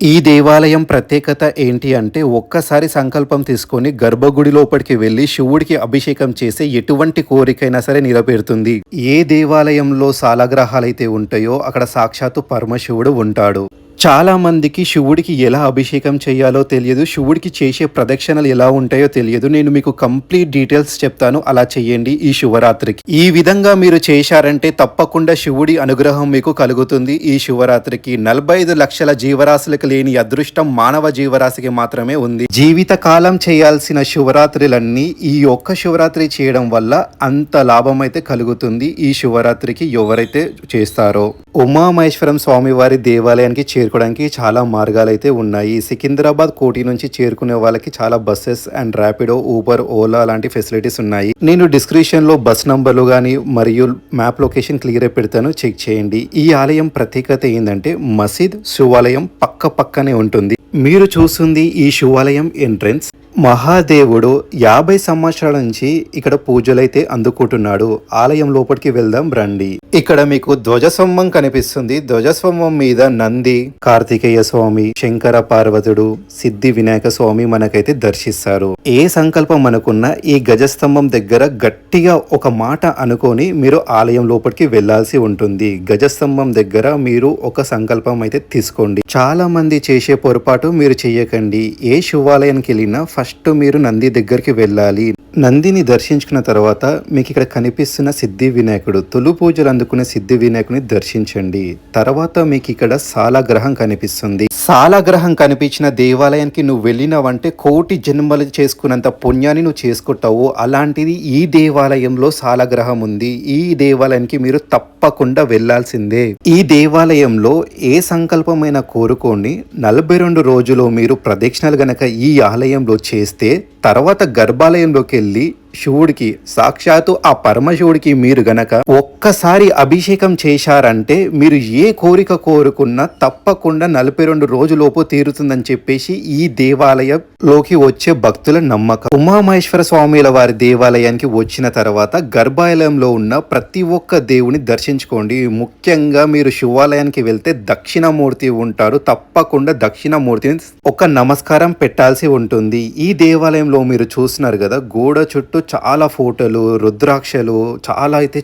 ఈ దేవాలయం ప్రత్యేకత ఏంటి అంటే ఒక్కసారి సంకల్పం తీసుకొని గర్భగుడి లోపలికి వెళ్ళి శివుడికి అభిషేకం చేస్తే ఎటువంటి కోరికైనా సరే నెరవేరుతుంది. ఏ దేవాలయంలో సాలగ్రహాలైతే ఉంటాయో అక్కడ సాక్షాత్తు పరమశివుడు ఉంటాడు. చాలా మందికి శివుడికి ఎలా అభిషేకం చేయాలో తెలియదు, శివుడికి చేసే ప్రదక్షిణలు ఎలా ఉంటాయో తెలియదు. నేను మీకు కంప్లీట్ డీటెయిల్స్ చెప్తాను, అలా చేయండి ఈ శివరాత్రికి. ఈ విధంగా మీరు చేశారంటే తప్పకుండా శివుడి అనుగ్రహం మీకు కలుగుతుంది. ఈ శివరాత్రికి 45 లక్షల జీవరాశులకు లేని అదృష్టం మానవ జీవరాశికి మాత్రమే ఉంది. జీవిత కాలం చేయాల్సిన శివరాత్రులన్నీ ఈ ఒక్క శివరాత్రి చేయడం వల్ల అంత లాభం అయితే కలుగుతుంది. ఈ శివరాత్రికి ఎవరైతే చేస్తారో ఉమామహేశ్వరం స్వామి వారి దేవాలయానికి చేరుకోవడానికి చాలా మార్గాలు అయితే ఉన్నాయి. సికింద్రాబాద్ కోటి నుంచి చేరుకునే వాళ్ళకి చాలా buses and Rapido, Uber, Ola లాంటి ఫెసిలిటీస్ ఉన్నాయి. నేను డిస్క్రిప్షన్ లో బస్ నంబర్లు కానీ మరియు మ్యాప్ లొకేషన్ క్లియర్ పెడతాను, చెక్ చేయండి. ఈ ఆలయం ప్రత్యేకత ఏంటంటే మసీద్ శివాలయం పక్క పక్కనే ఉంటుంది. మీరు చూస్తుంది ఈ శివాలయం ఎంట్రెన్స్. మహాదేవుడు 50 సంవత్సరాల నుంచి ఇక్కడ పూజలైతే అందుకుంటున్నాడు. ఆలయం లోపలికి వెళ్దాం రండి. ఇక్కడ మీకు ధ్వజస్తంభం కనిపిస్తుంది. ధ్వజస్తంభం మీద నంది, కార్తికేయ స్వామి, శంకర పార్వతుడు, సిద్ధి వినాయక స్వామి మనకైతే దర్శిస్తారు. ఏ సంకల్పం అనుకున్నా ఈ గజస్తంభం దగ్గర గట్టిగా ఒక మాట అనుకొని మీరు ఆలయం లోపలికి వెళ్లాల్సి ఉంటుంది. గజస్తంభం దగ్గర మీరు ఒక సంకల్పం అయితే తీసుకోండి. చాలా మంది చేసే పొరపాటు మీరు చెయ్యకండి. ఏ శివాలయానికి వెళ్ళినా ఫస్ట్ మీరు నంది దగ్గరికి వెళ్ళాలి. నందిని దర్శించుకున్న తర్వాత మీకు ఇక్కడ కనిపిస్తున్న సిద్ధి వినాయకుడు, తొలి పూజలు అందుకునే సిద్ధి వినాయకుని దర్శించండి. తర్వాత మీకు ఇక్కడ సాలగ్రహం కనిపిస్తుంది. సాలగ్రహం కనిపించిన దేవాలయానికి నువ్వు వెళ్ళినవంటే కోటి జన్మలు చేసుకున్నంత పుణ్యాన్ని నువ్వు చేసుకుంటావు. అలాంటిది ఈ దేవాలయంలో సాలగ్రహం ఉంది. ఈ దేవాలయానికి మీరు తప్పకుండా వెళ్లాల్సిందే. ఈ దేవాలయంలో ఏ సంకల్పమైనా కోరుకోండి. 42 రోజులు మీరు ప్రదక్షిణలు గనక ఈ ఆలయంలో చేస్తే తర్వాత గర్భాలయంలోకి వెళ్ళి శివుడికి, సాక్షాత్తు ఆ పరమశివుడికి మీరు గనక ఒక్కసారి అభిషేకం చేశారంటే మీరు ఏ కోరిక కోరుకున్నా తప్పకుండా 42 రోజులోపు తీరుతుందని చెప్పేసి ఈ దేవాలయంలోకి వచ్చే భక్తుల నమ్మకం. ఉమామహేశ్వర స్వామిల వారి దేవాలయానికి వచ్చిన తర్వాత గర్భాలయంలో ఉన్న ప్రతి ఒక్క దేవుని దర్శించుకోండి. ముఖ్యంగా మీరు శివాలయానికి వెళ్తే దక్షిణమూర్తి ఉంటారు. తప్పకుండా దక్షిణమూర్తిని ఒక నమస్కారం పెట్టాల్సి ఉంటుంది. ఈ దేవాలయంలో మీరు చూస్తున్నారు కదా, గోడ చుట్టూ చాలా ఫోటోలు, రుద్రాక్షలు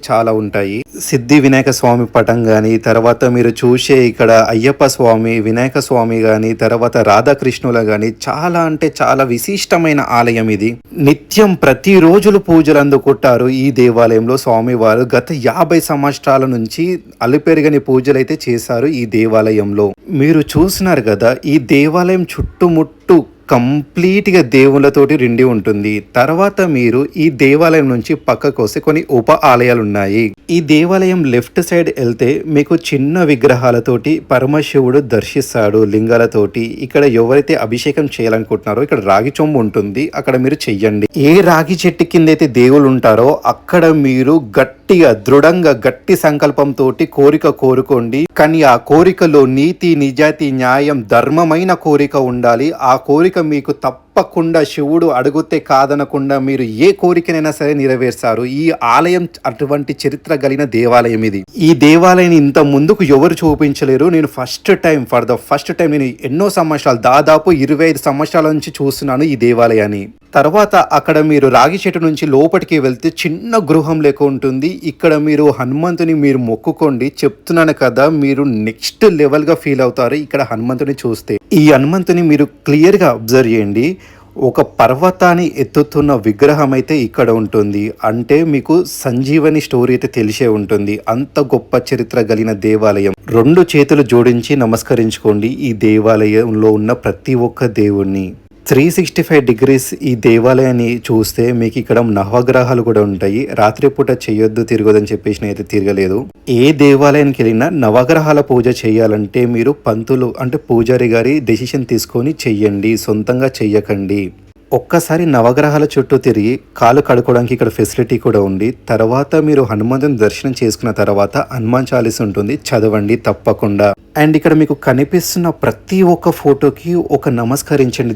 చాలా ఉంటాయి. సిద్ధి వినాయక స్వామి పటం గాని, తర్వాత మీరు చూసే ఇక్కడ అయ్యప్ప స్వామి, వినాయక స్వామి గాని, తర్వాత రాధాకృష్ణుల గాని చాలా విశిష్టమైన ఆలయం ఇది. నిత్యం ప్రతి రోజులు పూజలు అందుకుంటారు ఈ దేవాలయంలో. స్వామివారు గత 50 సంవత్సరాల నుంచి అలుపెరగని పూజలు అయితే చేశారు ఈ దేవాలయంలో. మీరు చూసినారు కదా, ఈ దేవాలయం చుట్టుముట్టు కంప్లీట్గా దేవుళ్ళతోటి నిండి ఉంటుంది. తర్వాత మీరు ఈ దేవాలయం నుంచి పక్కకు వస్తే కొన్ని ఉప ఆలయాలు ఉన్నాయి. ఈ దేవాలయం లెఫ్ట్ సైడ్ వెళ్తే మీకు చిన్న విగ్రహాలతోటి పరమశివుడు దర్శిస్తాడు, లింగాలతోటి. ఇక్కడ ఎవరైతే అభిషేకం చేయాలనుకుంటున్నారో ఇక్కడ రాగి చొంబు ఉంటుంది, అక్కడ మీరు చెయ్యండి. ఏ రాగి చెట్టు కింద అయితే దేవుళ్ళు ఉంటారో అక్కడ మీరు గట్టిగా దృఢంగా గట్టి సంకల్పంతో కోరిక కోరుకోండి. కానీ ఆ కోరికలో నీతి, నిజాయితీ, న్యాయం, ధర్మమైన కోరిక ఉండాలి. ఆ కోరిక మీకు తప్పకుండా శివుడు అడుగుతే కాదనకుండా మీరు ఏ కోరికనైనా సరే నెరవేర్చారు. ఈ ఆలయం అటువంటి చరిత్ర కలిగిన దేవాలయం ఇది. ఈ దేవాలయాన్ని ఇంత ముందుకు ఎవరు చూపించలేరు. నేను ఫర్ ద ఫస్ట్ టైం నేను ఎన్నో సంవత్సరాలు, దాదాపు 25 సంవత్సరాల నుంచి చూస్తున్నాను ఈ దేవాలయాన్ని. తర్వాత అక్కడ మీరు రాగి చెట్టు నుంచి లోపలికి వెళ్తే చిన్న గృహం లెక్క ఉంటుంది. ఇక్కడ మీరు హనుమంతుని మీరు మొక్కుకోండి. చెప్తున్నాను కదా, మీరు నెక్స్ట్ లెవెల్ గా ఫీల్ అవుతారు ఇక్కడ హనుమంతుని చూస్తే. ఈ హనుమంతుని మీరు క్లియర్ గా అబ్జర్వ్ చేయండి. ఒక పర్వతాన్ని ఎత్తుతున్న విగ్రహం అయితే ఇక్కడ ఉంటుంది. అంటే మీకు సంజీవని స్టోరీ అయితే తెలిసే ఉంటుంది. అంత గొప్ప చరిత్ర కలిగిన దేవాలయం. 2 చేతులు జోడించి నమస్కరించుకోండి ఈ దేవాలయంలో ఉన్న ప్రతి ఒక్క దేవుణ్ణి. 365 డిగ్రీస్ ఈ దేవాలయాన్ని చూస్తే మీకు ఇక్కడ నవగ్రహాలు కూడా ఉంటాయి. రాత్రిపూట చేయొద్దు, తిరగదని చెప్పేసి అయితే తిరగలేదు. ఏ దేవాలయానికి వెళ్ళినా నవగ్రహాల పూజ చేయాలంటే మీరు పంతులు అంటే పూజారి గారి డెసిషన్ తీసుకొని చెయ్యండి, సొంతంగా చెయ్యకండి. ఒక్కసారి నవగ్రహాల చుట్టూ తిరిగి కాలు కడుక్కోవడానికి ఇక్కడ ఫెసిలిటీ కూడా ఉంది. తర్వాత మీరు హనుమంతుని దర్శనం చేసుకున్న తర్వాత హనుమాన్ చాలీసా ఉంటుంది, చదవండి తప్పకుండా. అండ్ ఇక్కడ మీకు కనిపిస్తున్న ప్రతి ఒక్క ఫోటోకి ఒక నమస్కరించండి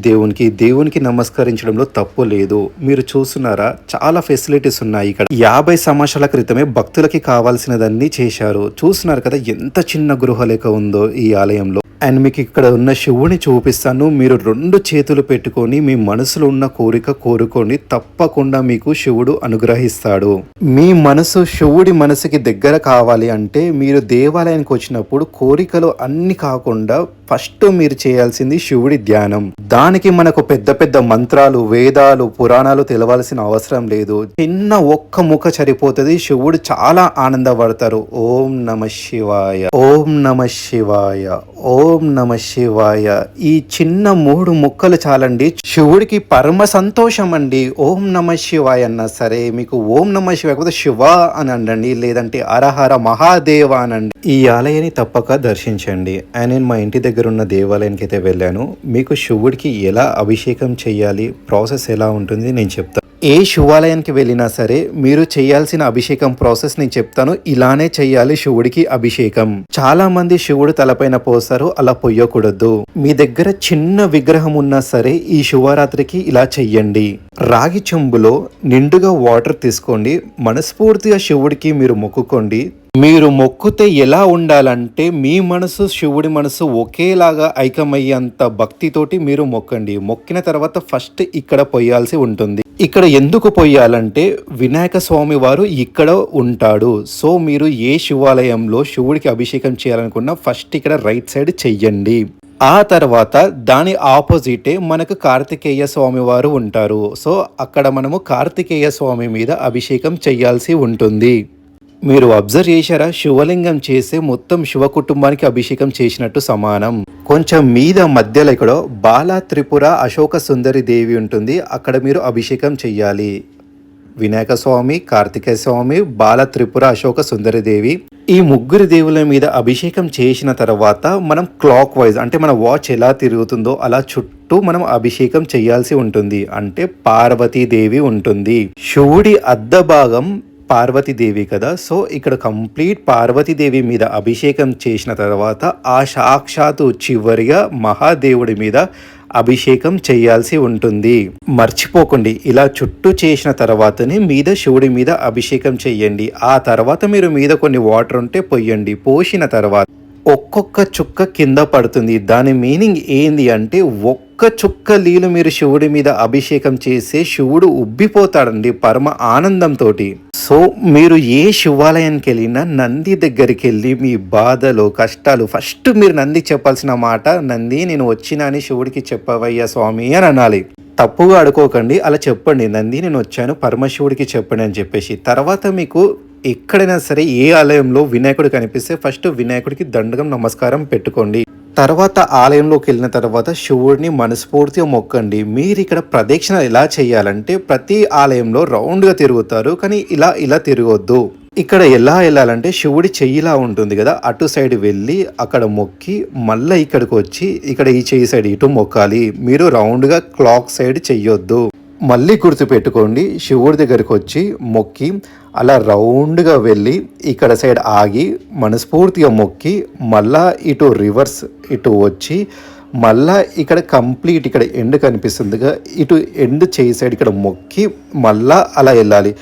దేవునికి నమస్కరించడంలో తప్పు లేదు. మీరు చూస్తున్నారా, చాలా ఫెసిలిటీస్ ఉన్నాయి ఇక్కడ. 50 సంవత్సరాల క్రితమే భక్తులకి కావాల్సినదన్నీ చేశారు. చూస్తున్నారు కదా ఎంత చిన్న గృహ లేక ఉందో ఈ ఆలయంలో. అండ్ మీకు ఇక్కడ ఉన్న శివుని చూపిస్తాను. మీరు 2 చేతులు పెట్టుకొని మీ మనసులో ఉన్న కోరిక కోరుకోండి, తప్పకుండా మీకు శివుడు అనుగ్రహిస్తాడు. మీ మనసు శివుడి మనసుకి దగ్గర కావాలి అంటే మీరు దేవాలయానికి వచ్చినప్పుడు కోరికలు అన్ని కాకుండా ఫస్ట్ మీరు చేయాల్సింది శివుడి ధ్యానం. దానికి మనకు పెద్ద పెద్ద మంత్రాలు, వేదాలు, పురాణాలు తెలవాల్సిన అవసరం లేదు. చిన్న ఒక్క ముఖ సరిపోతుంది, శివుడు చాలా ఆనందపడతారు. ఓం నమ శివాయ, ఓం నమ శివాయ, ఓం నమ శివాయ. ఈ చిన్న 3 ముక్కలు చాలండి, శివుడికి పరమ సంతోషం అండి. ఓం నమ శివాయ అన్నా సరే, మీకు ఓం నమ శివాయ కాకపోతే శివ అని అండండి, లేదంటే హరహర మహాదేవ అనండి. ఈ ఆలయాన్ని తప్పక దర్శించండి. అండ్ నేను మా ఇంటి దగ్గర ఉన్న దేవాలయానికి అయితే వెళ్ళాను. మీకు శివుడికి ఎలా అభిషేకం చేయాలి, ప్రాసెస్ ఎలా ఉంటుంది నేను చెప్తాను. ఏ శివాలయానికి వెళ్ళినా సరే మీరు చేయాల్సిన అభిషేకం ప్రాసెస్ నేను చెప్తాను. ఇలానే చేయాలి శివుడికి అభిషేకం. చాలా మంది శివుడు తలపైన పోస్తారు, అలా పొయ్యకూడదు. మీ దగ్గర చిన్న విగ్రహం ఉన్నా సరే ఈ శివరాత్రికి ఇలా చెయ్యండి. రాగి చెంబులో నిండుగా వాటర్ తీసుకోండి, మనస్ఫూర్తిగా శివుడికి మీరు మొక్కుకోండి. మీరు మొక్కుతే ఎలా ఉండాలంటే మీ మనసు శివుడి మనసు ఒకేలాగా ఐక్యమయ్యేంత భక్తితోటి మీరు మొక్కండి. మొక్కిన తర్వాత ఫస్ట్ ఇక్కడ పొయ్యాల్సి ఉంటుంది. ఇక్కడ ఎందుకు పొయ్యాలంటే వినాయక స్వామి వారు ఇక్కడ ఉంటాడు. సో మీరు ఏ శివాలయంలో శివుడికి అభిషేకం చేయాలనుకున్నా ఫస్ట్ ఇక్కడ రైట్ సైడ్ చెయ్యండి. ఆ తర్వాత దాని ఆపోజిటే మనకు కార్తికేయ స్వామి వారు ఉంటారు. సో అక్కడ మనము కార్తికేయ స్వామి మీద అభిషేకం చేయాల్సి ఉంటుంది. మీరు అబ్జర్వ్ చేశారా, శివలింగం చేస్తే మొత్తం శివ కుటుంబానికి అభిషేకం చేసినట్టు సమానం. కొంచెం మీద మధ్యలో ఇక్కడ బాల త్రిపుర అశోక సుందరి దేవి ఉంటుంది, అక్కడ మీరు అభిషేకం చెయ్యాలి. వినాయక స్వామి, కార్తికేయ స్వామి, బాల త్రిపుర అశోక సుందరి దేవి, ఈ 3 దేవుల మీద అభిషేకం చేసిన తర్వాత మనం క్లాక్ వైజ్ అంటే మన వాచ్ ఎలా తిరుగుతుందో అలా చుట్టూ మనం అభిషేకం చేయాల్సి ఉంటుంది. అంటే పార్వతీదేవి ఉంటుంది. శివుడి అర్ధ భాగం పార్వతీదేవి కదా, సో ఇక్కడ కంప్లీట్ పార్వతీదేవి మీద అభిషేకం చేసిన తర్వాత ఆ సాక్షాత్తు చివరిగా మహాదేవుడి మీద అభిషేకం చేయాల్సి ఉంటుంది. మర్చిపోకండి, ఇలా చుట్టూ చేసిన తర్వాతనే మీద శివుడి మీద అభిషేకం చెయ్యండి. ఆ తర్వాత మీరు మీద కొన్ని వాటర్ ఉంటే పొయ్యండి. పోసిన తర్వాత ఒక్కొక్క చుక్క కింద పడుతుంది. దాని మీనింగ్ ఏంది అంటే ఒక్క చుక్క నీళ్ళు మీరు శివుడి మీద అభిషేకం చేస్తే శివుడు ఉబ్బిపోతాడండి పరమ ఆనందంతో. సో మీరు ఏ శివాలయానికి వెళ్ళినా నంది దగ్గరికి వెళ్ళి మీ బాధలు, కష్టాలు ఫస్ట్ మీరు నందికి చెప్పాల్సిన మాట, నంది నేను వచ్చినా అని శివుడికి చెప్పవయ్యా స్వామి అని అనాలి. తప్పుగా అడుకోకండి, అలా చెప్పండి, నంది నేను వచ్చాను పరమశివుడికి చెప్పండి అని చెప్పేసి. తర్వాత మీకు ఎక్కడైనా సరే ఏ ఆలయంలో వినాయకుడు కనిపిస్తే ఫస్ట్ వినాయకుడికి దండగం నమస్కారం పెట్టుకోండి. తర్వాత ఆలయంలోకి వెళ్ళిన తర్వాత శివుడిని మనస్ఫూర్తిగా మొక్కండి. మీరు ఇక్కడ ప్రదక్షిణ ఎలా చేయాలంటే ప్రతి ఆలయంలో రౌండ్గా తిరుగుతారు, కానీ ఇలా తిరగొద్దు. ఇక్కడ ఎలా వెళ్ళాలంటే శివుడి చెయ్యిలా ఉంటుంది కదా, అటు సైడ్ వెళ్ళి అక్కడ మొక్కి మళ్ళీ ఇక్కడికి వచ్చి ఇక్కడ ఈ చెయ్యి సైడ్ ఇటు మొక్కాలి. మీరు రౌండ్గా క్లాక్ సైడ్ చెయ్యొద్దు. మళ్ళీ గుర్తుపెట్టుకోండి, శివుడి దగ్గరికి వచ్చి మొక్కి అలా రౌండ్గా వెళ్ళి ఇక్కడ సైడ్ ఆగి మనస్ఫూర్తిగా మొక్కి మళ్ళా ఇటు రివర్స్ ఇటు వచ్చి మళ్ళా ఇక్కడ కంప్లీట్ ఇక్కడ ఎండ్ కనిపిస్తుందిగా ఇటు ఎండ్ చేయి సైడ్ ఇక్కడ మొక్కి మళ్ళా అలా వెళ్ళాలి.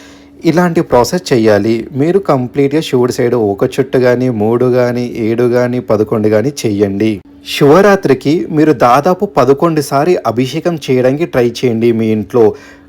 ఇలాంటి ప్రాసెస్ చేయాలి. మీరు కంప్లీట్గా శివుడి సైడ్ 1 చుట్టు కానీ 3 కానీ 7 కానీ 11 కానీ చెయ్యండి. శివరాత్రికి మీరు దాదాపు 11 సారి అభిషేకం చేయడానికి ట్రై చేయండి మీ ఇంట్లో.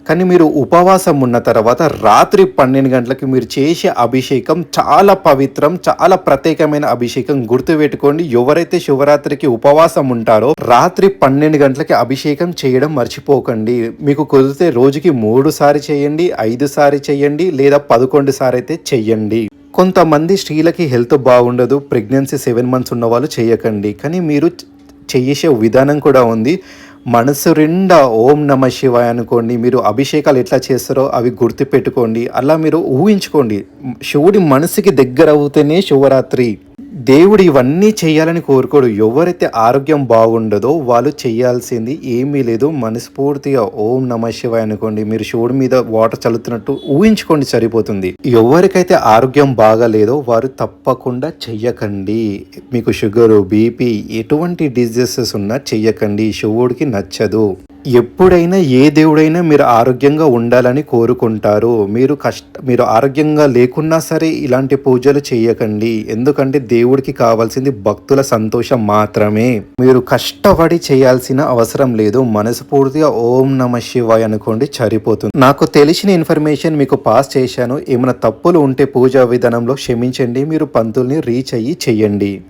కానీ మీరు ఉపవాసం ఉన్న తర్వాత రాత్రి 12 గంటలకు మీరు చేసే అభిషేకం చాలా పవిత్రం, చాలా ప్రత్యేకమైన అభిషేకం. గుర్తుపెట్టుకోండి, ఎవరైతే శివరాత్రికి ఉపవాసం ఉంటారో రాత్రి 12 గంటలకి అభిషేకం చేయడం మర్చిపోకండి. మీకు కుదిరితే రోజుకి 3 సారి చేయండి, 5 సారి చేయండి, లేదా 11 సారి అయితే చెయ్యండి. కొంతమంది స్త్రీలకి హెల్త్ బాగుండదు, ప్రెగ్నెన్సీ 7 మంత్స్ ఉన్న వాళ్ళు చేయకండి. కానీ మీరు చేసే విధానం కూడా ఉంది. మనసు నిండా ఓం నమ శివాయ అనుకోండి. మీరు అభిషేకాలు ఎట్లా చేస్తారో అవి గుర్తుపెట్టుకోండి. అలా మీరు ఊహించుకోండి. శివుడి మనసుకి దగ్గర అవుతేనే శివరాత్రి. దేవుడు ఇవన్నీ చేయాలని కోరుకోడు. ఎవరైతే ఆరోగ్యం బాగుండదో వాళ్ళు చేయాల్సింది ఏమీ లేదు. మనస్ఫూర్తిగా ఓం నమ శివాయ అనుకోండి. మీరు శివుడి మీద వాటర్ చల్లుతున్నట్టు ఊహించుకోండి, సరిపోతుంది. ఎవరికైతే ఆరోగ్యం బాగాలేదో వారు తప్పకుండా చెయ్యకండి. మీకు షుగరు, బీపీ ఎటువంటి డిజీజెస్ ఉన్నా చెయ్యకండి, శివుడికి నచ్చదు. ఎప్పుడైనా ఏ దేవుడైనా మీరు ఆరోగ్యంగా ఉండాలని కోరుకుంటారు. మీరు ఆరోగ్యంగా లేకున్నా సరే ఇలాంటి పూజలు చేయకండి. ఎందుకంటే దేవుడికి కావాల్సింది భక్తుల సంతోషం మాత్రమే. మీరు కష్టపడి చేయాల్సిన అవసరం లేదు. మనస్ఫూర్తిగా ఓం నమ శివాయ అనుకోండి సరిపోతుంది. నాకు తెలిసిన ఇన్ఫర్మేషన్ మీకు పాస్ చేశాను. ఏమైనా తప్పులు ఉంటే పూజా విధానంలో క్షమించండి. మీరు పంతుల్ని రీచ్ అయ్యి చెయ్యండి.